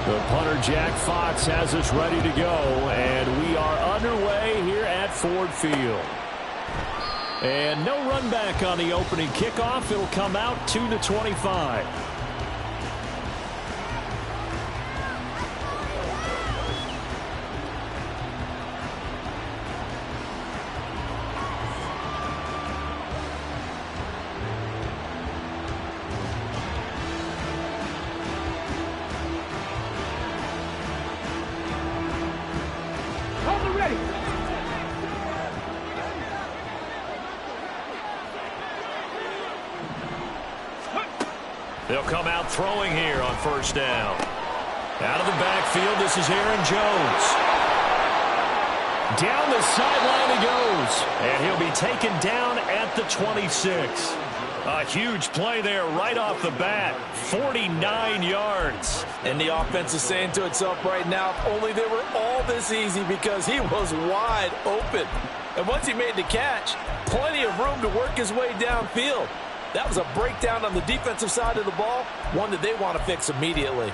The punter, Jack Fox, has us ready to go, and we are underway here at Ford Field. And no run back on the opening kickoff. It'll come out 2-25. They'll come out throwing here on first down. Out of the backfield, this is Aaron Jones. Down the sideline he goes. And he'll be taken down at the 26. A huge play there right off the bat. 49 yards. And the offense is saying to itself right now, if only they were all this easy, because he was wide open. And once he made the catch, plenty of room to work his way downfield. That was a breakdown on the defensive side of the ball, one that they want to fix immediately.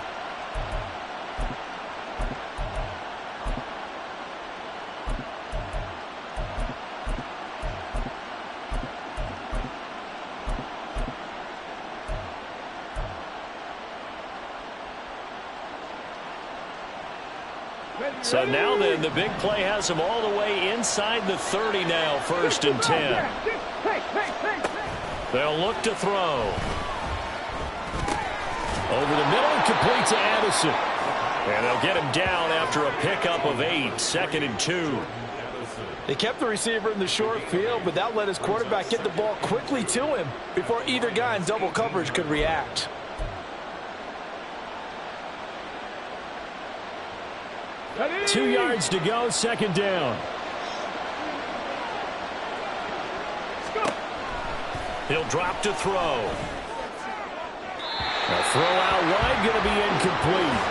So now then, the big play has him all the way inside the 30 now, 1st and 10. They'll look to throw. Over the middle, complete to Addison. And they'll get him down after a pickup of 8, 2nd and 2. They kept the receiver in the short field, but that let his quarterback get the ball quickly to him before either guy in double coverage could react. Two yards to go, 2nd down. He'll drop to throw. A throw out wide, going to be incomplete.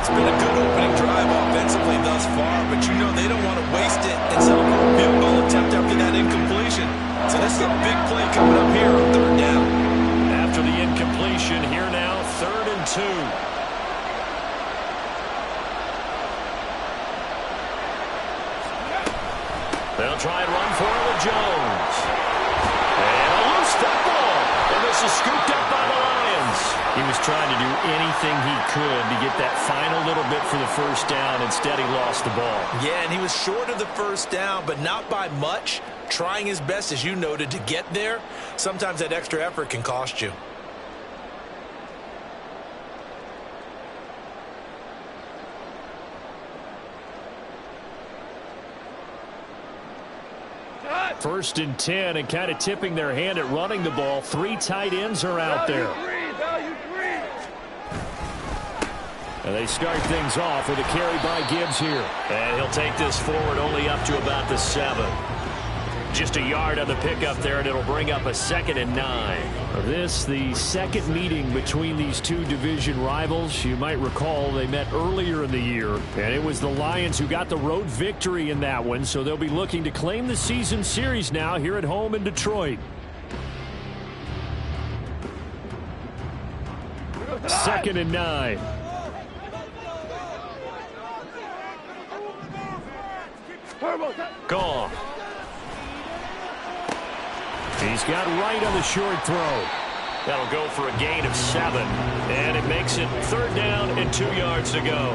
It's been a good opening drive offensively thus far, but you know they don't want to waste it and settle for a field goal attempt after that incompletion. So this is a big play coming up here on 3rd down. After the incompletion, here now, 3rd and 2. They'll try and run for it with Jones. And a loose football. And this is scooped up by the Lions. He was trying to do anything he could to get that final little bit for the 1st down. Instead, he lost the ball. Yeah, and he was short of the 1st down, but not by much. Trying his best, as you noted, to get there. Sometimes that extra effort can cost you. First and 10, and kind of tipping their hand at running the ball. 3 tight ends are out there. And they start things off with a carry by Gibbs here. And he'll take this forward only up to about the 7. Just a yard on the pickup there, and it'll bring up a 2nd and 9. This, the second meeting between these two division rivals. You might recall they met earlier in the year, and it was the Lions who got the road victory in that one, so they'll be looking to claim the season series now here at home in Detroit. 2nd and 9. Goff. He's got right on the short throw. That'll go for a gain of 7. And it makes it 3rd down and 2 yards to go.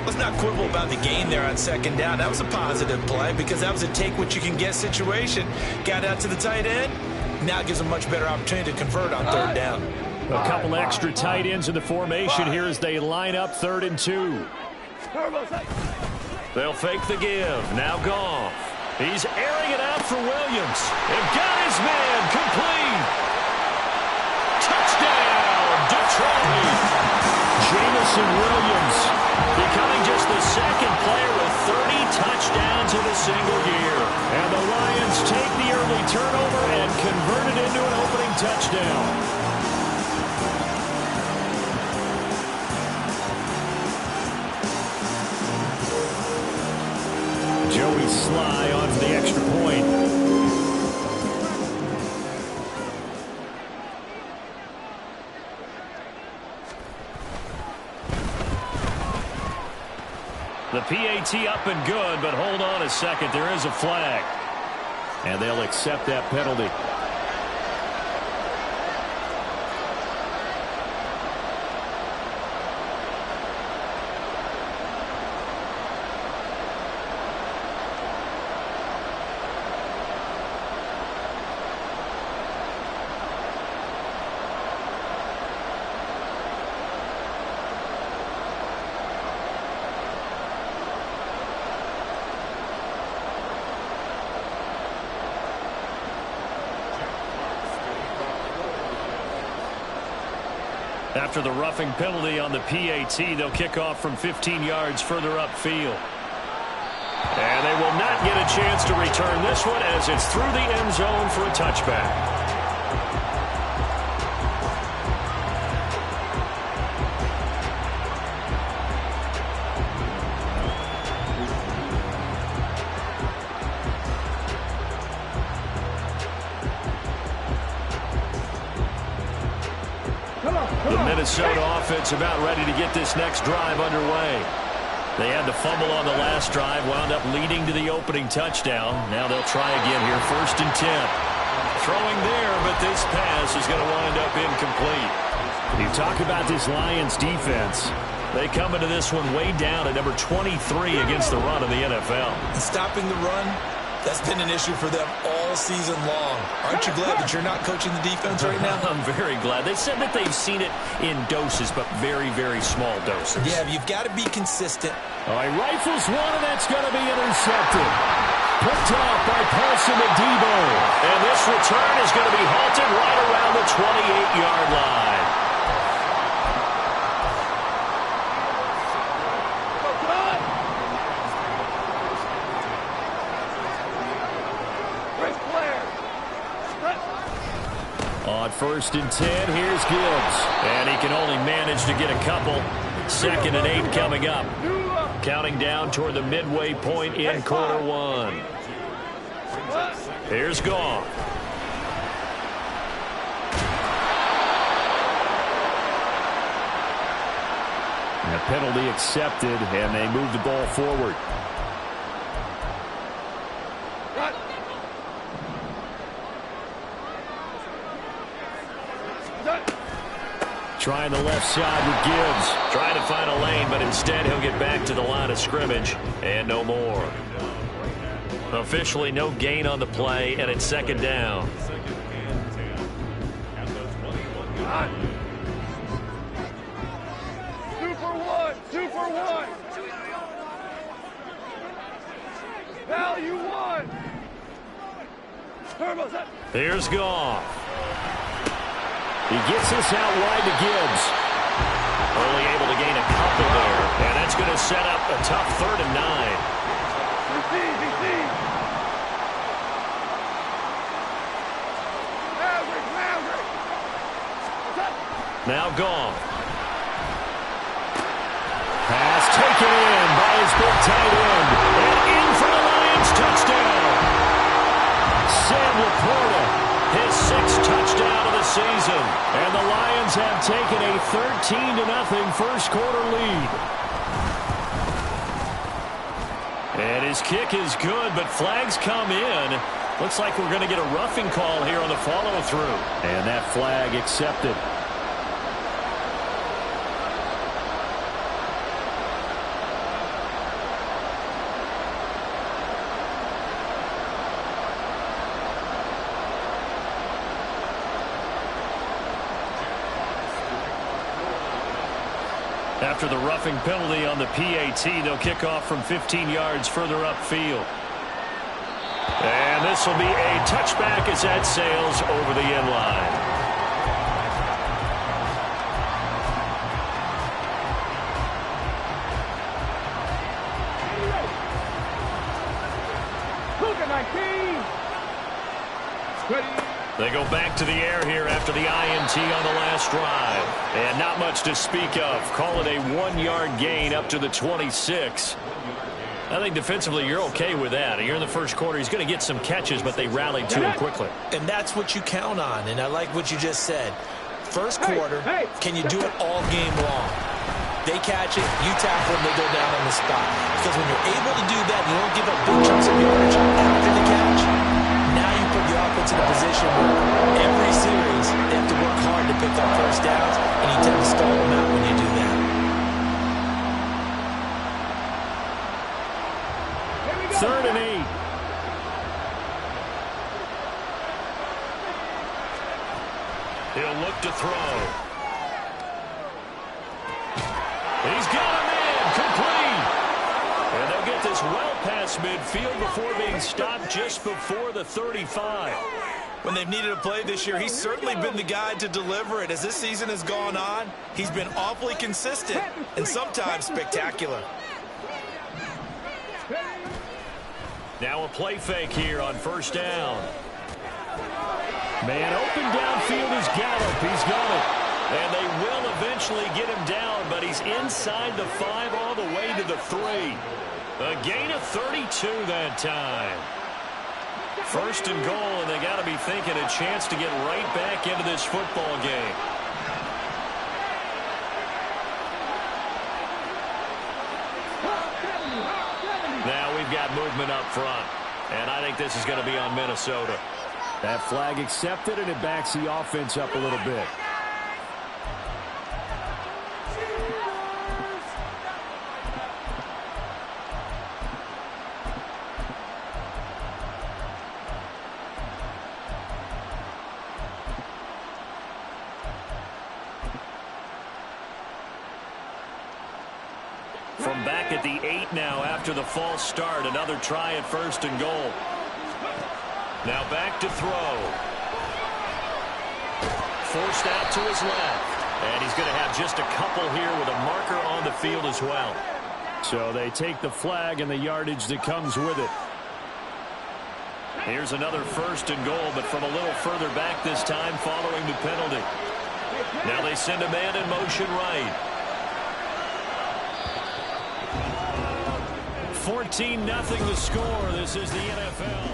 Let's not quibble about the gain there on 2nd down. That was a positive play because that was a take-what-you-can-get situation. Got out to the tight end. Now it gives a much better opportunity to convert on 3rd down. A couple extra tight ends in the formation here as they line up 3rd and 2. They'll fake the give. Now Goff. He's airing it out for Williams. They've got his man complete. Touchdown, Detroit. Jamison Williams becoming just the 2nd player with 30 touchdowns in a single year. And the Lions take the early turnover and convert it into an opening touchdown. Joey Sly on for the extra point. The PAT up and good, but hold on a second. There is a flag. And they'll accept that penalty. After the roughing penalty on the PAT, they'll kick off from 15 yards further upfield. And they will not get a chance to return this one as it's through the end zone for a touchback. The Minnesota offense about ready to get this next drive underway. They had to fumble on the last drive, wound up leading to the opening touchdown. Now they'll try again here, 1st and 10. Throwing there, but this pass is going to wind up incomplete. You talk about this Lions defense. They come into this one way down at number 23 against the run of the NFL. And stopping the run, that's been an issue for them all season long. Aren't you glad that you're not coaching the defense right now? I'm very glad. They said that they've seen it in doses, but very, very small doses. Yeah, you've got to be consistent. All right, rifles one, and that's going to be intercepted. Picked off by Paulson Adebo. And this return is going to be halted right around the 28-yard line. On 1st and 10, here's Gibbs. And he can only manage to get a couple. 2nd and 8 coming up. Counting down toward the midway point in quarter one. Here's Goff. A penalty accepted, and they move the ball forward. Trying the left side with Gibbs. Trying to find a lane, but instead he'll get back to the line of scrimmage. And no more. Officially no gain on the play, and it's 2nd down. Two for one. Hell, you won. Here's Goff. He gets this out wide to Gibbs. Only able to gain a couple there. And that's going to set up a tough 3rd and 9. Now Goff. Pass taken in by his big tight end. And in for the Lions touchdown. Sam Laporta, his 6th touchdown of the season. And the Lions have taken a 13-0 first quarter lead. And his kick is good, but flags come in. Looks like we're going to get a roughing call here on the follow-through. And that flag accepted. After the roughing penalty on the PAT, they'll kick off from 15 yards further upfield. And this will be a touchback as that sails over the end line. They go back to the air here after the INT on the last drive. And not much to speak of. Call it a 1-yard gain up to the 26. I think defensively you're okay with that. Here in the first quarter, he's going to get some catches, but they rallied to him quickly. And that's what you count on, and I like what you just said. First quarter, can you do it all game long? They catch it, you tackle them, they go down on the spot. Because when you're able to do that, you don't give up big chunks of yardage after the catch. Now you put your offense in a position where every series they have to work hard to pick up first downs, and you tend to stall them out when you do that. 3rd and 8. He'll look to throw. He's got him in, complete. And they'll get this well past midfield before being stopped just before the 35. When they've needed a play this year, he's certainly been the guy to deliver it. As this season has gone on, he's been awfully consistent and sometimes spectacular. Now a play fake here on 1st down. Man open downfield is Gallup. He's got it. And they will eventually get him down, but he's inside the 5 all the way to the 3. A gain of 32 that time. 1st and goal, and they got to be thinking a chance to get right back into this football game. Now we've got movement up front, and I think this is going to be on Minnesota. That flag accepted, and it backs the offense up a little bit. From back at the 8 now after the false start, another try at 1st and goal. Now back to throw. Forced out to his left. And he's going to have just a couple here with a marker on the field as well. So they take the flag and the yardage that comes with it. Here's another 1st and goal, but from a little further back this time following the penalty. Now they send a man in motion right. 14-0 the score. This is the NFL.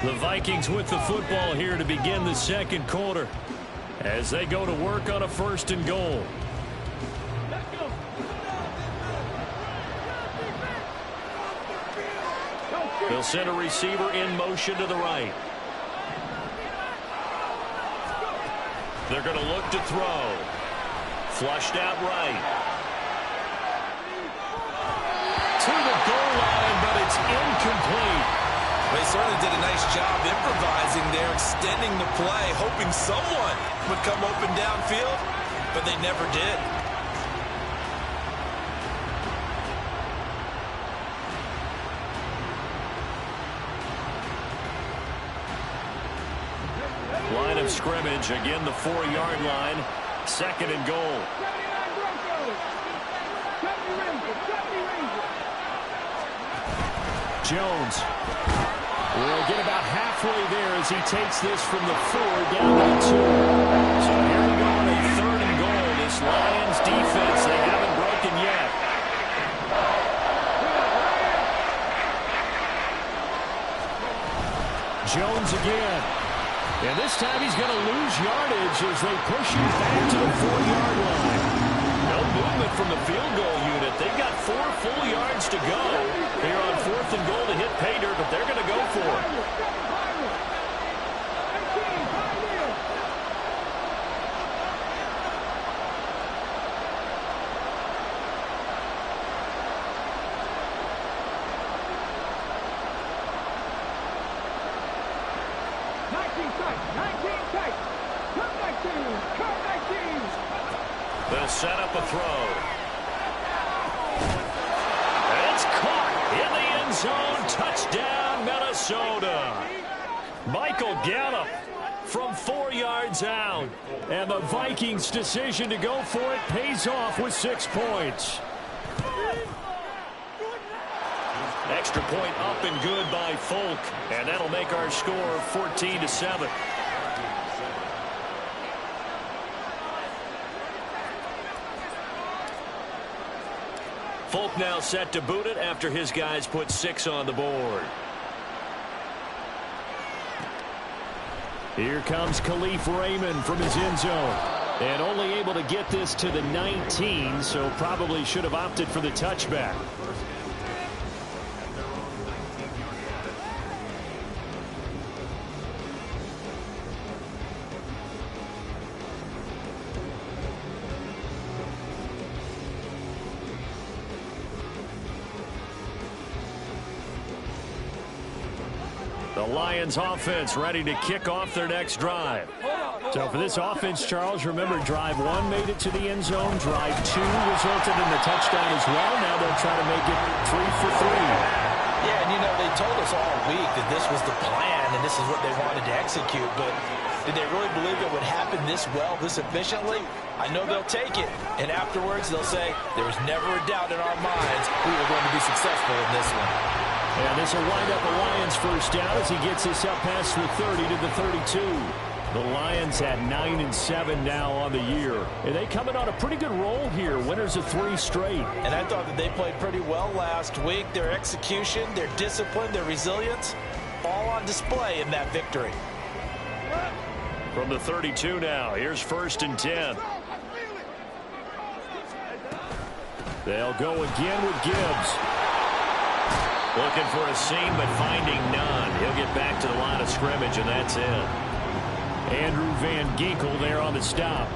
The Vikings with the football here to begin the 2nd quarter as they go to work on a 1st and goal. They'll send a receiver in motion to the right. They're going to look to throw. Flushed out right. To the goal line, but it's incomplete. They certainly did a nice job improvising there, extending the play, hoping someone would come open downfield, but they never did. Line of scrimmage, again the 4-yard line, 2nd and goal. Jones will get about halfway there as he takes this from the 4 down to the 2. So here we go on a 3rd and goal. This Lions defense, they haven't broken yet. Jones again. And this time he's going to lose yardage as they push him back to the 4-yard line. No movement from the field goal unit. They've got 4 full yards to go here on 4th and goal to hit pay dirt, but they're going to go for it. They'll set up a throw. It's caught in the end zone. Touchdown, Minnesota. Michael Gallup from 4 yards out. And the Vikings' decision to go for it pays off with 6 points. Extra point up and good by Folk. And that'll make our score 14-7. Folk now set to boot it after his guys put 6 on the board. Here comes Khalif Raymond from his end zone. And only able to get this to the 19, so probably should have opted for the touchback. The Lions offense ready to kick off their next drive. So for this offense, Charles, remember drive 1 made it to the end zone. Drive 2 resulted in the touchdown as well. Now they'll try to make it 3 for 3. Yeah, and you know, they told us all week that this was the plan and this is what they wanted to execute. But did they really believe it would happen this well, this efficiently? I know they'll take it. And afterwards, they'll say, there was never a doubt in our minds we were going to be successful in this one. And this will wind up the Lions' first down as he gets this up past the 30 to the 32. The Lions at 9-7 now on the year. And they coming on a pretty good roll here. Winners of 3 straight. And I thought that they played pretty well last week. Their execution, their discipline, their resilience, all on display in that victory. From the 32 now, here's 1st and 10. They'll go again with Gibbs. Looking for a seam, but finding none. He'll get back to the line of scrimmage, and that's it. Andrew Van Ginkel there on the stop.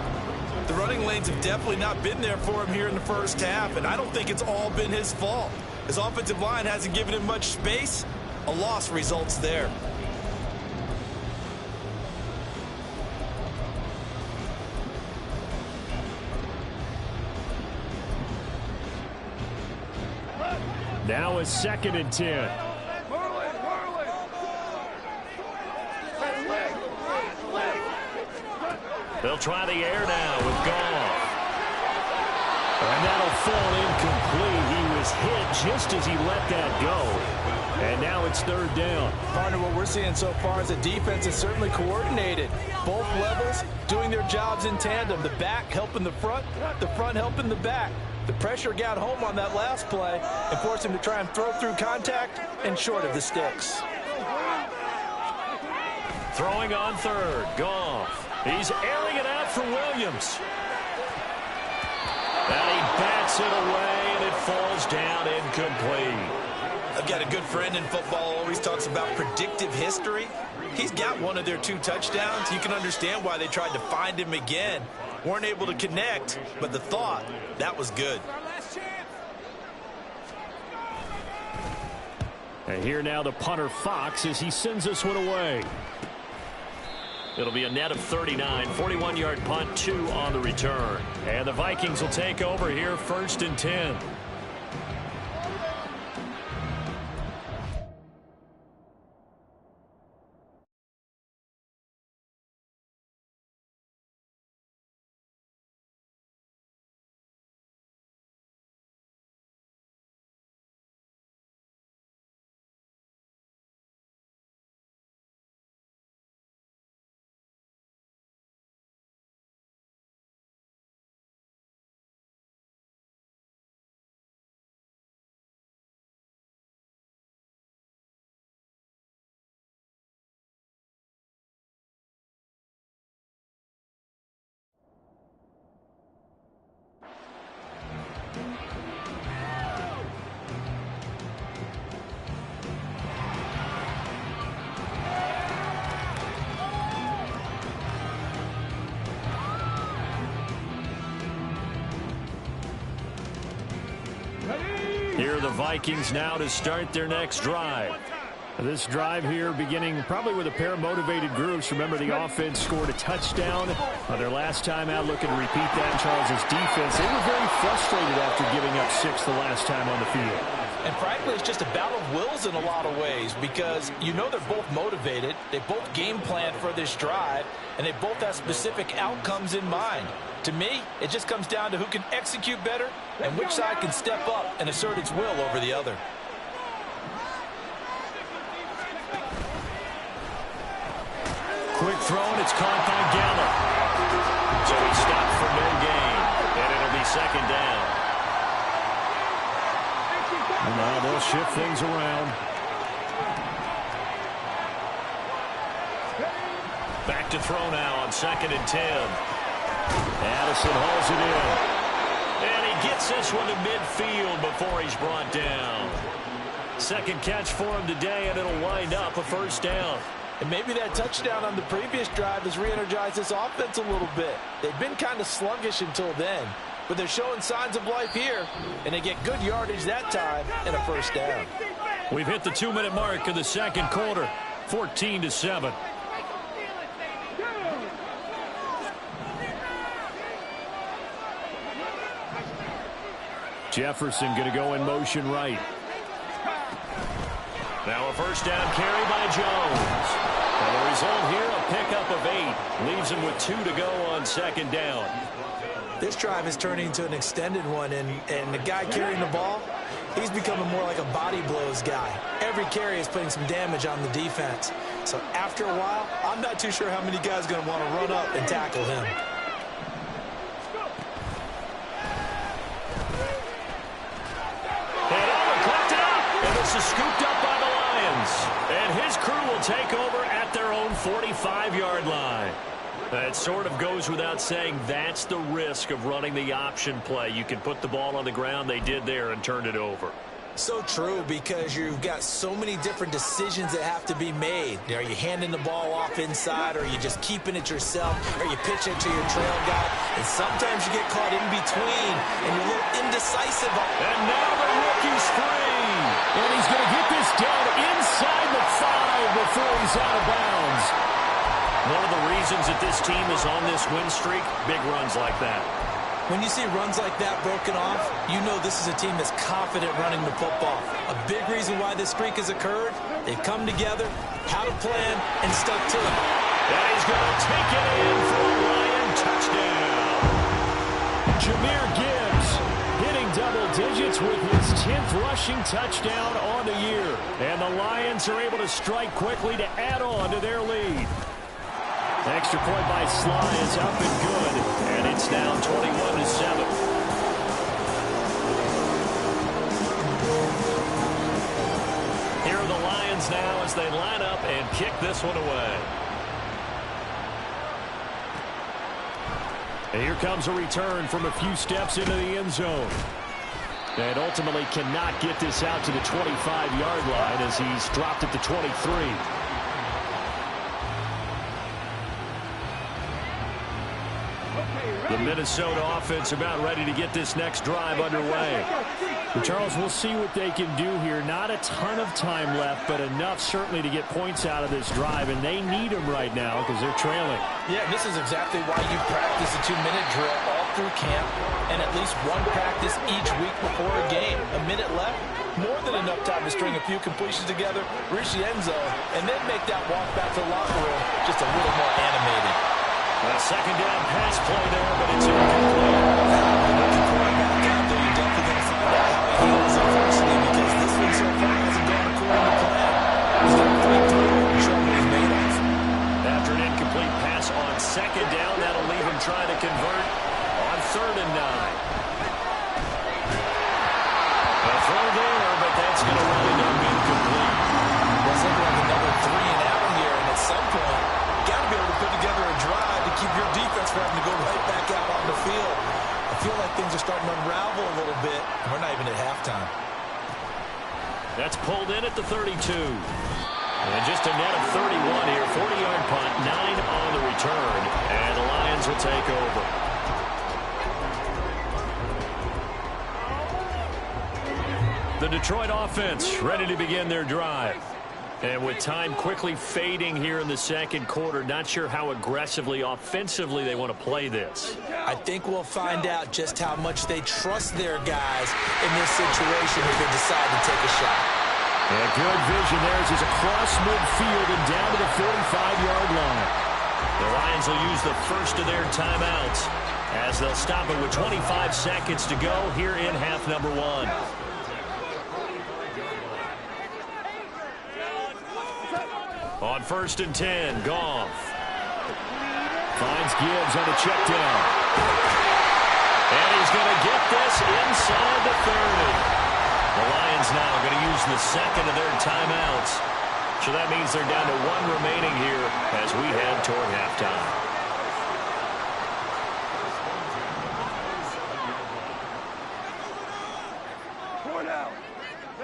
The running lanes have definitely not been there for him here in the first half, and I don't think it's all been his fault. His offensive line hasn't given him much space. A loss results there. Now it's 2nd and 10. They'll try the air now with Goff. And that'll fall incomplete. He was hit just as he let that go. And now it's 3rd down. Partner, what we're seeing so far is the defense is certainly coordinated. Both levels doing their jobs in tandem. The back helping the front helping the back. The pressure got home on that last play and forced him to try and throw through contact and short of the sticks. Throwing on 3rd, Goff. He's airing it out for Williams. And he bats it away, and it falls down incomplete. I've got a good friend in football, always talks about predictive history. He's got one of their 2 touchdowns. You can understand why they tried to find him again. Weren't able to connect, but the thought, that was good. And here now the punter Fox as he sends this one away. It'll be a net of 39, 41-yard punt, 2 on the return. And the Vikings will take over here, 1st and 10. Here are the Vikings now to start their next drive. This drive here beginning probably with a pair of motivated groups. Remember, the offense scored a touchdown their last time out. Looking to repeat that. Charles's defense, they were very frustrated after giving up 6 the last time on the field. And frankly, it's just a battle of wills in a lot of ways because you know they're both motivated. They both game planned for this drive, and they both have specific outcomes in mind. To me, it just comes down to who can execute better and which side can step up and assert its will over the other. Quick throw, and it's caught by Gallup. So he stopped for no gain, and it'll be 2nd down. And now they'll shift things around. Back to throw now on 2nd and 10. Harrison hauls it in. And he gets this one to midfield before he's brought down. Second catch for him today, and it'll wind up a first down. And maybe that touchdown on the previous drive has re-energized this offense a little bit. They've been kind of sluggish until then, but they're showing signs of life here, and they get good yardage that time and a first down. We've hit the 2-minute mark of the second quarter, 14-7. Jefferson going to go in motion right. Now a first down carry by Jones. And the result here, a pickup of 8. Leaves him with 2 to go on second down. This drive is turning into an extended one, and the guy carrying the ball, he's becoming more like a body blows guy. Every carry is putting some damage on the defense. So after a while, I'm not too sure how many guys are going to want to run up and tackle him. Is scooped up by the Lions, and his crew will take over at their own 45-yard line. That sort of goes without saying. That's the risk of running the option play. You can put the ball on the ground. They did there and turned it over. So true, because you've got so many different decisions that have to be made. Are you handing the ball off inside, or are you just keeping it yourself, or you pitch it to your trail guy? And sometimes you get caught in between, and you're a little indecisive. And now the rookie's free. And he's going to get this down inside the 5 before he's out of bounds. One of the reasons that this team is on this win streak, big runs like that. When you see runs like that broken off, you know this is a team that's confident running the football. A big reason why this streak has occurred, they've come together, had a plan, and stuck to it. And he's going to take it in for a Lion touchdown. Jahmyr Gibbs hitting double digits with his 10th rushing touchdown on the year. And the Lions are able to strike quickly to add on to their lead. Extra point by Sly is up and good, and it's now 21-7. Here are the Lions now as they line up and kick this one away. And here comes a return from a few steps into the end zone. And ultimately cannot get this out to the 25-yard line as he's dropped at the 23. The Minnesota offense about ready to get this next drive underway. And Charles, we'll see what they can do here. Not a ton of time left, but enough certainly to get points out of this drive, and they need them right now because they're trailing. Yeah, this is exactly why you practice a 2-minute drill all through camp and at least one practice each week before a game. A minute left, more than enough time to string a few completions together, reach the end zone, and then make that walk back to the locker room just a little more animated. A second down pass play there, but it's incomplete. Looking for him back out there, you're definitely going to find out how he handles adversity, because this one so far hasn't gone according to plan. He's got to fight through and show what he's made of. After an incomplete pass on second down, that'll leave him trying to convert on 3rd and 9. A throw there, but that's going to wind up incomplete. That's looking like another 3 and out here, and at some point, you got to be able to put together a drive to keep your defense from having to go right back out on the field. I feel like things are starting to unravel a little bit, and we're not even at halftime. That's pulled in at the 32. And just a net of 31 here. 40-yard punt, 9 on the return. And the Lions will take over. The Detroit offense ready to begin their drive. And with time quickly fading here in the second quarter, not sure how aggressively, offensively they want to play this. I think we'll find out just how much they trust their guys in this situation if they decide to take a shot. And good vision there as he's across midfield and down to the 45-yard line. The Lions will use the first of their timeouts as they'll stop it with 25 seconds to go here in half number 1. On 1st and 10, Goff finds Gibbs on a check down. And he's going to get this inside the 30. The Lions now going to use the second of their timeouts. So that means they're down to 1 remaining here as we head toward halftime.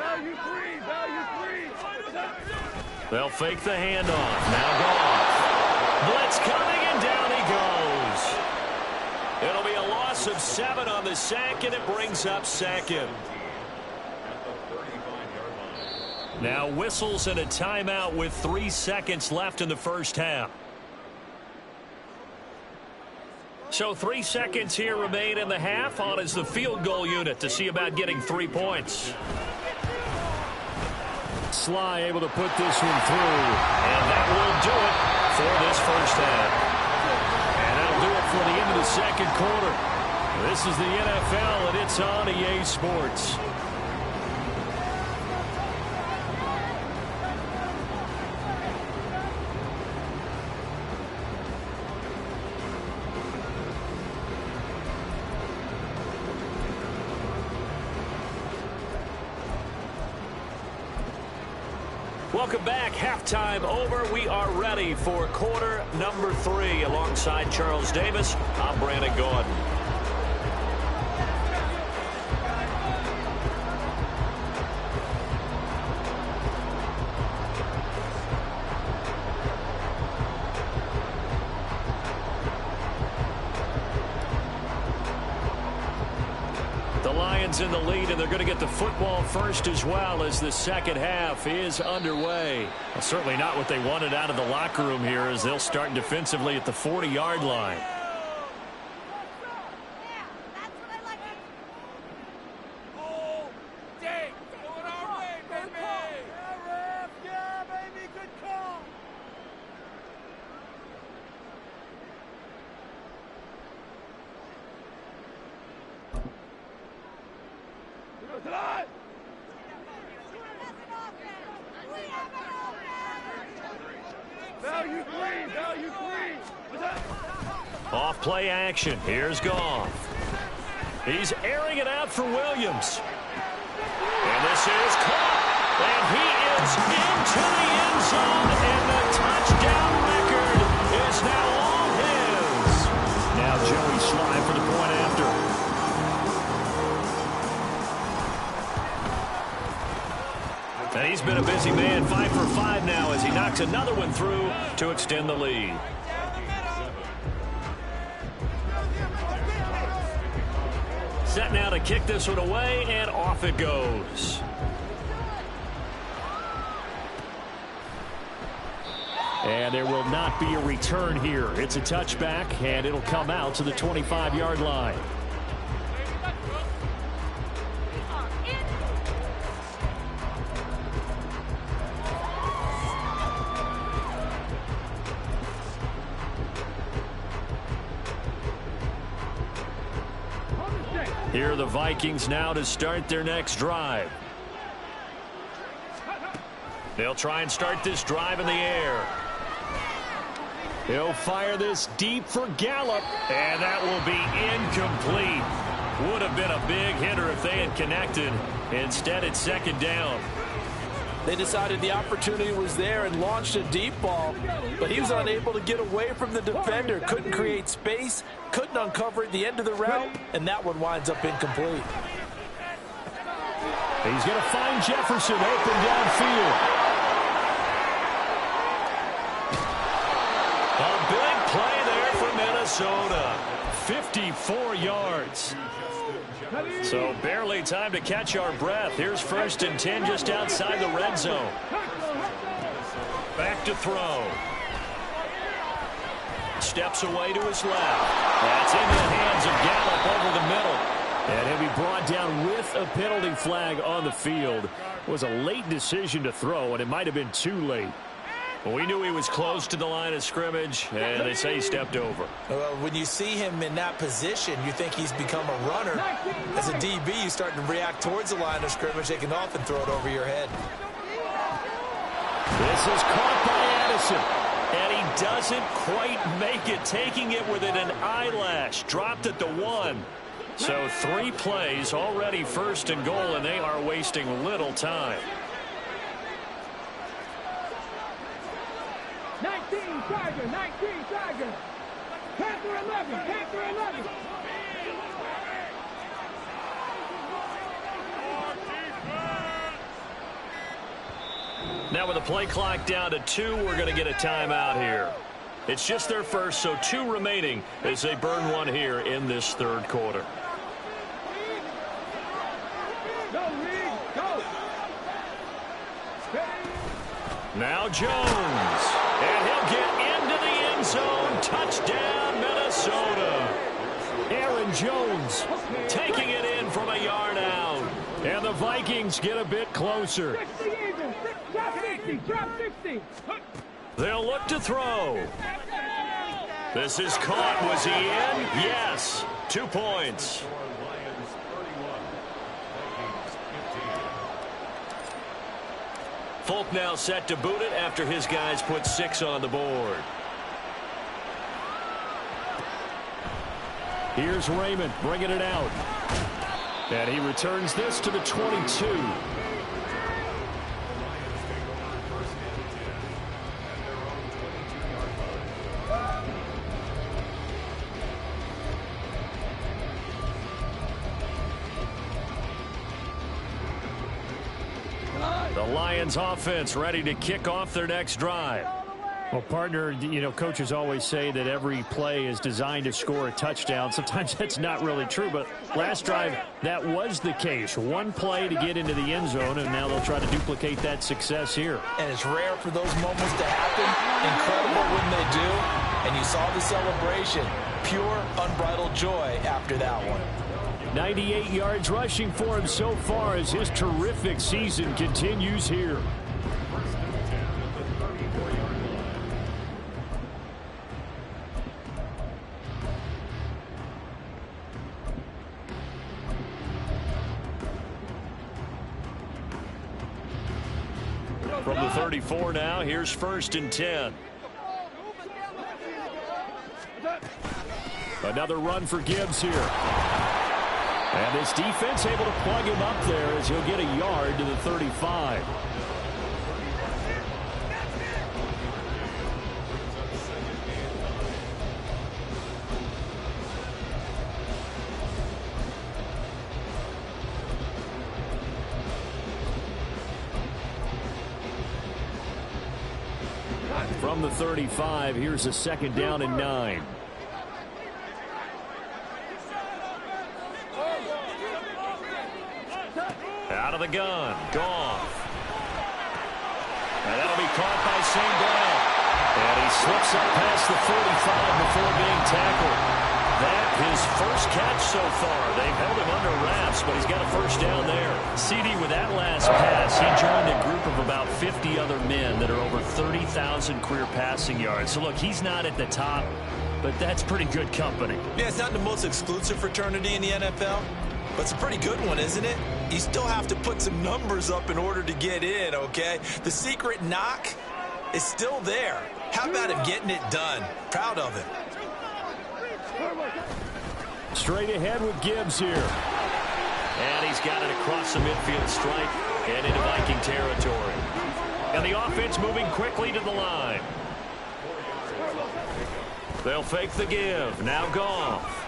Value three. Value three. They'll fake the handoff. Now Goff. Blitz coming, and down he goes. It'll be a loss of 7 on the sack, and it brings up second. Now whistles and a timeout with 3 seconds left in the first half. So 3 seconds here remain in the half. On is the field goal unit to see about getting 3 points. Sly able to put this one through. And that will do it for this first half. And that'll do it for the end of the second quarter. This is the NFL, and it's on EA Sports. Welcome back. Halftime over. We are ready for quarter number 3. Alongside Charles Davis, I'm Brandon Gordon. In the lead, and they're going to get the football first as well as the second half is underway. Well, certainly not what they wanted out of the locker room here, as they'll start defensively at the 40-yard line. Off play action. Here's Goff. He's airing it out for Williams. And this is caught. And he is into the end zone. And the touchdown record is now all his. Now Joey Sly for the point after. And he's been a busy man, 5 for 5 now as he knocks another one through to extend the lead. Set now to kick this one away, and off it goes. And there will not be a return here. It's a touchback, and it'll come out to the 25-yard line. Here are the Vikings now to start their next drive. They'll try and start this drive in the air. He'll fire this deep for Gallup, and that will be incomplete. Would have been a big hitter if they had connected. Instead, it's second down. They decided the opportunity was there and launched a deep ball, but he was unable to get away from the defender. Couldn't create space, couldn't uncover at the end of the route, and that one winds up incomplete. He's going to find Jefferson open downfield. A big play there for Minnesota. 54 yards. So barely time to catch our breath. Here's 1st and 10 just outside the red zone. Back to throw. Steps away to his left. That's into the hands of Gallup over the middle. And he'll be brought down with a penalty flag on the field. It was a late decision to throw, and it might have been too late. Well, we knew he was close to the line of scrimmage, and they say he stepped over. Well, when you see him in that position, you think he's become a runner. As a DB, you start to react towards the line of scrimmage. They can often throw it over your head. This is caught by Addison, and he doesn't quite make it, taking it within an eyelash. Dropped at the 1. So 3 plays, already 1st and goal, and they are wasting little time. 19 Tiger, 19 Tiger. Panther 11, Panther 11. Now with the play clock down to 2, we're going to get a timeout here. It's just their first, so 2 remaining as they burn one here in this third quarter. Now Jones, and he'll get into the end zone. Touchdown, Minnesota. Aaron Jones taking it in from a yard out. And the Vikings get a bit closer. They'll look to throw. This is caught. Was he in? Yes. 2 points. Folk now set to boot it after his guys put 6 on the board. Here's Raymond bringing it out. And he returns this to the 22. The Lions offense ready to kick off their next drive. Well, partner, you know, coaches always say that every play is designed to score a touchdown. Sometimes that's not really true, but last drive, that was the case. 1 play to get into the end zone, and now they'll try to duplicate that success here. And it's rare for those moments to happen. Incredible when they do. And you saw the celebration. Pure, unbridled joy after that one. 98 yards rushing for him so far as his terrific season continues here. From the 34 now, here's 1st and 10. Another run for Gibbs here. And this defense able to plug him up there as he'll get a yard to the 35. From the 35, here's a 2nd down and 9. Out of the gun, Goff. And that'll be caught by St. Brown. And he slips up past the 45 before being tackled. That his first catch so far. They've held him under wraps, but he's got a 1st down there. CD, with that last pass, he joined a group of about 50 other men that are over 30,000 career passing yards. So, look, he's not at the top, but that's pretty good company. Yeah, it's not the most exclusive fraternity in the NFL, but it's a pretty good one, isn't it? You still have to put some numbers up in order to get in, okay? The secret knock is still there. How about him getting it done? Proud of him. Straight ahead with Gibbs here. And he's got it across the midfield stripe and into Viking territory. And the offense moving quickly to the line. They'll fake the give. Now Goff.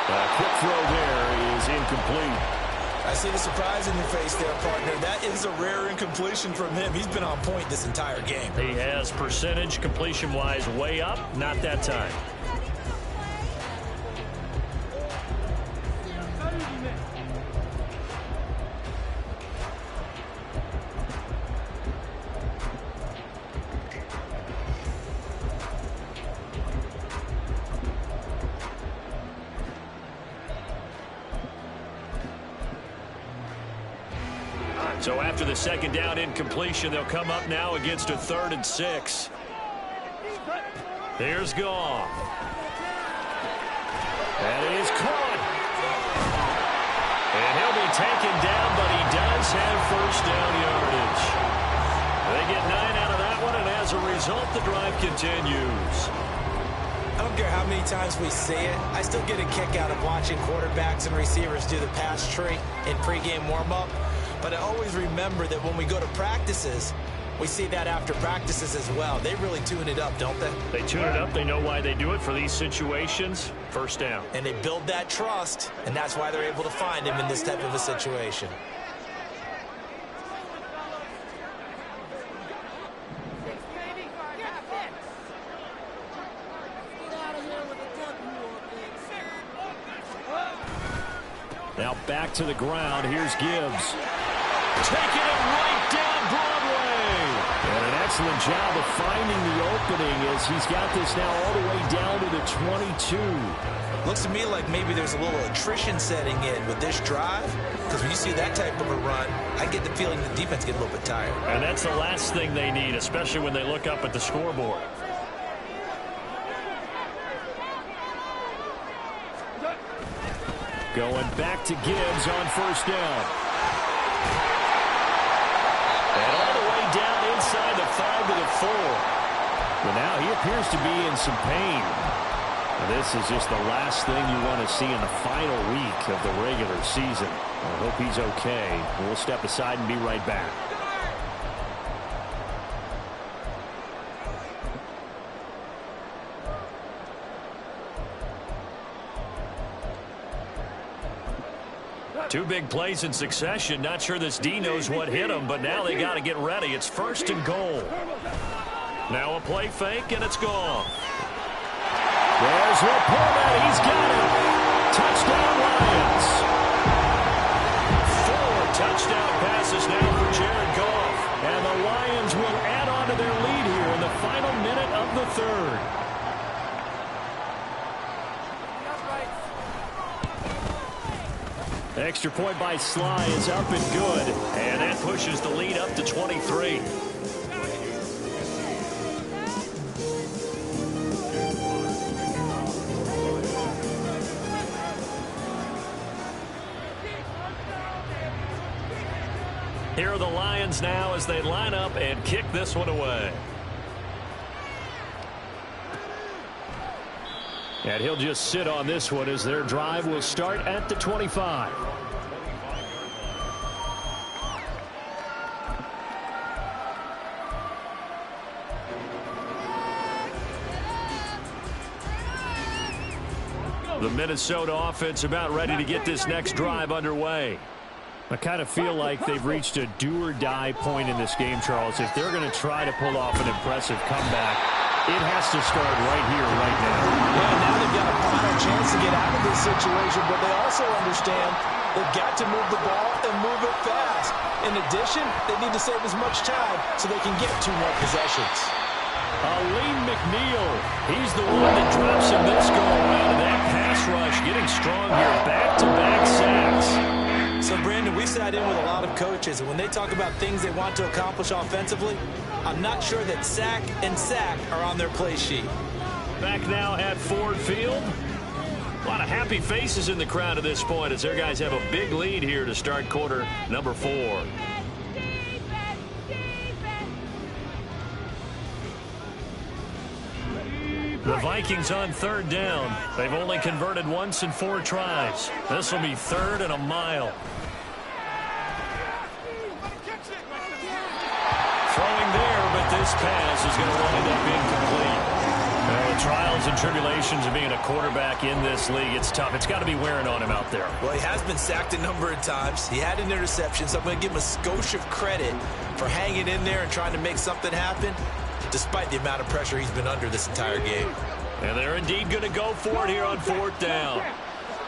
A quick throw there is incomplete. I see the surprise in your face there, partner. That is a rare incompletion from him. He's been on point this entire game. He has percentage completion-wise way up. Not that time. So after the 2nd down incompletion, they'll come up now against a 3rd and 6. Here's Goff. And it is caught. And he'll be taken down, but he does have 1st down yardage. They get 9 out of that one, and as a result, the drive continues. I don't care how many times we say it, I still get a kick out of watching quarterbacks and receivers do the pass tree in pregame warm-up. But I always remember that when we go to practices, we see that after practices as well. They really tune it up, don't they? They tune it up. They know why they do it for these situations. 1st down. And they build that trust, and that's why they're able to find him in this type of a situation. Now back to the ground. Here's Gibbs. Taking it right down Broadway. And an excellent job of finding the opening as he's got this now all the way down to the 22. Looks to me like maybe there's a little attrition setting in with this drive, because when you see that type of a run, I get the feeling the defense gets a little bit tired. And that's the last thing they need, especially when they look up at the scoreboard. Going back to Gibbs on first down. And all the way down inside the 5 to the 4. But now he appears to be in some pain. Now this is just the last thing you want to see in the final week of the regular season. I hope he's okay. We'll step aside and be right back. Two big plays in succession. Not sure this D knows what hit him, but now they got to get ready. It's first and goal. Now a play fake, and it's gone. There's Laporta. He's got it. Touchdown, Lions. 4 touchdown passes now for Jared Goff. And the Lions will add on to their lead here in the final minute of the third. Extra point by Sly is up and good. And that pushes the lead up to 23. Here are the Lions now as they line up and kick this one away. And he'll just sit on this one as their drive will start at the 25. The Minnesota offense about ready to get this next drive underway. I kind of feel like they've reached a do-or-die point in this game, Charles. If they're going to try to pull off an impressive comeback, it has to start right here, right now. Yeah, now they've got a final chance to get out of this situation, but they also understand they've got to move the ball and move it fast. In addition, they need to save as much time so they can get 2 more possessions. Aleem McNeil, he's the one that drops him this go-around. And that pass rush getting strong here, back-to-back sacks. So, Brandon, we sat in with a lot of coaches, and when they talk about things they want to accomplish offensively, I'm not sure that sack and sack are on their play sheet. Back now at Ford Field. A lot of happy faces in the crowd at this point as their guys have a big lead here to start quarter number 4. The Vikings on third down. They've only converted once in 4 tries. This will be 3rd and a mile. Throwing there, but this pass is going to wind up incomplete. The trials and tribulations of being a quarterback in this league, it's tough. It's got to be wearing on him out there. Well, he has been sacked a number of times. He had an interception, so I'm going to give him a skosh of credit for hanging in there and trying to make something happen, despite the amount of pressure he's been under this entire game. And they're indeed going to go for it here on 4th down.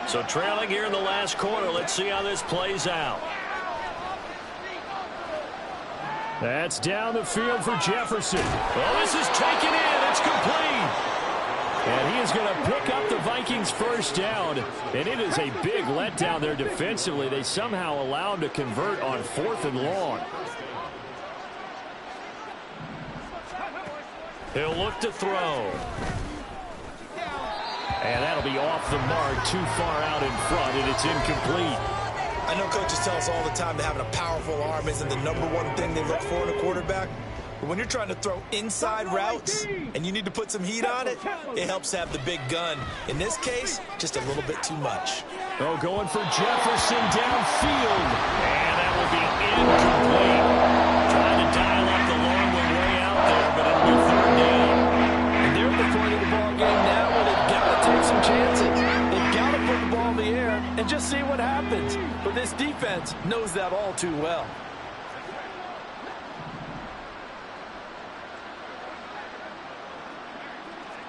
So trailing here in the last quarter. Let's see how this plays out. That's down the field for Jefferson. Well, this is taken in. It's complete. And he is going to pick up the Vikings' first down. And it is a big letdown there defensively. They somehow allowed to convert on 4th and long. He'll look to throw. And that'll be off the mark, too far out in front, and it's incomplete. I know coaches tell us all the time that having a powerful arm isn't the #1 thing they look for in a quarterback. But when you're trying to throw inside routes and you need to put some heat on it, it helps have the big gun. In this case, just a little bit too much. Oh, going for Jefferson downfield. And that will be incomplete. Trying to dial up the long one way out there, but it'll be 3rd down. And they're at the point of the ball game now where they've got to take some chances. They've got to put the ball in the air and just see what happens. But this defense knows that all too well.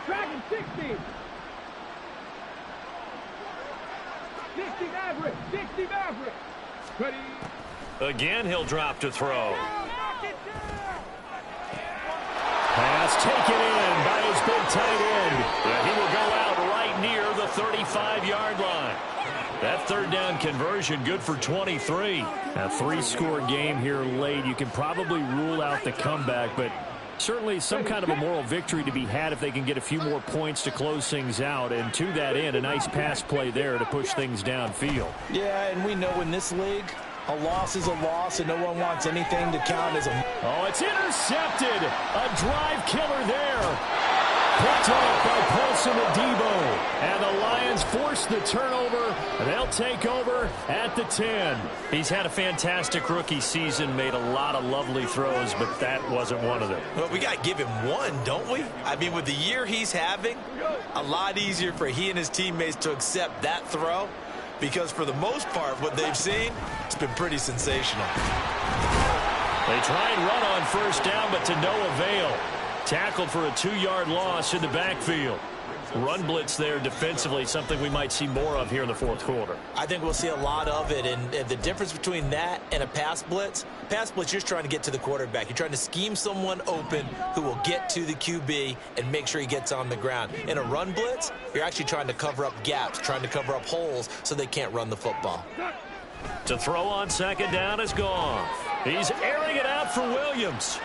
Dragon 60. 60 Maverick. 60 Maverick. Ready. Again, he'll drop to throw. Knock it down. Pass taken in by his big tight end. And he will go out right near the 35-yard line. That third down conversion good for 23. A 3-score game here late. You can probably rule out the comeback, but certainly some kind of a moral victory to be had if they can get a few more points to close things out. And to that end, a nice pass play there to push things downfield. Yeah, and we know in this league, a loss is a loss, and no one wants anything to count as a... Oh, it's intercepted. A drive killer there. Picked off by Paulson Adebo. And the Lions force the turnover. They'll take over at the 10. He's had a fantastic rookie season, made a lot of lovely throws, but that wasn't one of them. Well, we got to give him one, don't we? I mean, with the year he's having, a lot easier for he and his teammates to accept that throw, because for the most part, what they've seen, it's been pretty sensational. They try and run on first down, but to no avail. Tackled for a 2-yard loss in the backfield. Run blitz there defensively, something we might see more of here in the fourth quarter. I think we'll see a lot of it, and the difference between that and a pass blitz, you're just trying to get to the quarterback. You're trying to scheme someone open who will get to the QB and make sure he gets on the ground. In a run blitz, you're actually trying to cover up gaps, trying to cover up holes so they can't run the football. To throw on second down is gone. He's airing it out for Williams.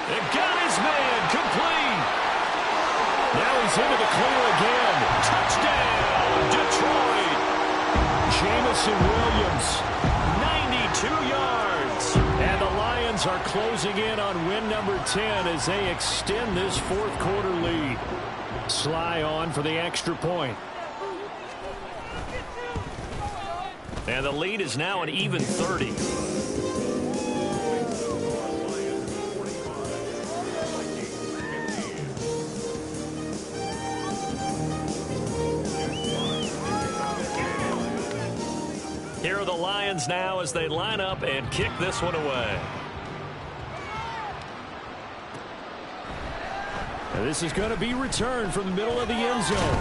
They got his man complete. Now he's into the clear again. Touchdown, Detroit. Jamison Williams, 92 yards. And the Lions are closing in on win number 10 as they extend this fourth quarter lead. Sly on for the extra point. And the lead is now an even 30. Here are the Lions now as they line up and kick this one away. And this is going to be returned from the middle of the end zone.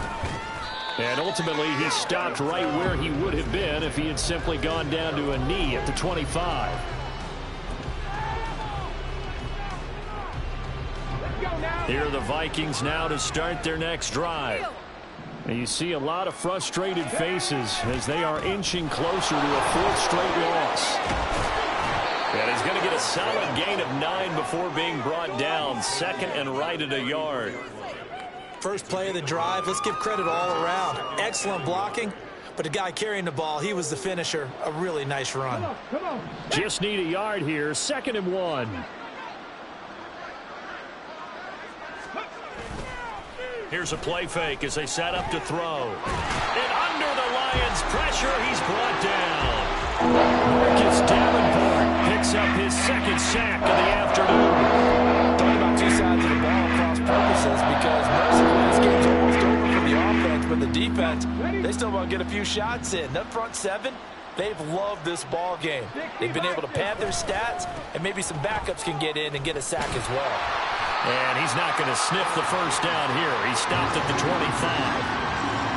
And ultimately, he stopped right where he would have been if he had simply gone down to a knee at the 25. Here are the Vikings now to start their next drive. And you see a lot of frustrated faces as they are inching closer to a fourth straight loss. And he's going to get a solid gain of 9 before being brought down. Second and right at a yard. First play of the drive, let's give credit all around. Excellent blocking, but the guy carrying the ball, he was the finisher. A really nice run. Come on. Just need a yard here. 2nd and 1. Here's a play fake as they set up to throw. And under the Lions' pressure, he's brought down. Marcus Davenport picks up his 2nd sack of the afternoon. Talking about two sides of the ball cross purposes, because mercifully this game's almost over for the offense, but the defense, they still want to get a few shots in. That front 7, they've loved this ball game. They've been able to pad their stats, and maybe some backups can get in and get a sack as well. And he's not going to sniff the first down here. He stopped at the 25.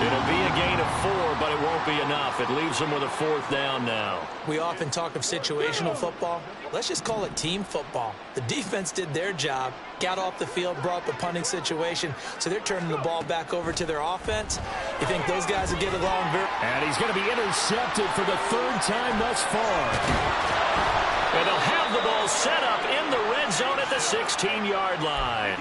It'll be a gain of 4, but it won't be enough. It leaves him with a 4th down now. We often talk of situational football. Let's just call it team football. The defense did their job, got off the field, brought the punting situation, so they're turning the ball back over to their offense. You think those guys will get along very... And he's going to be intercepted for the 3rd time thus far. And they'll have the ball set up in the red zone at the 16-yard line.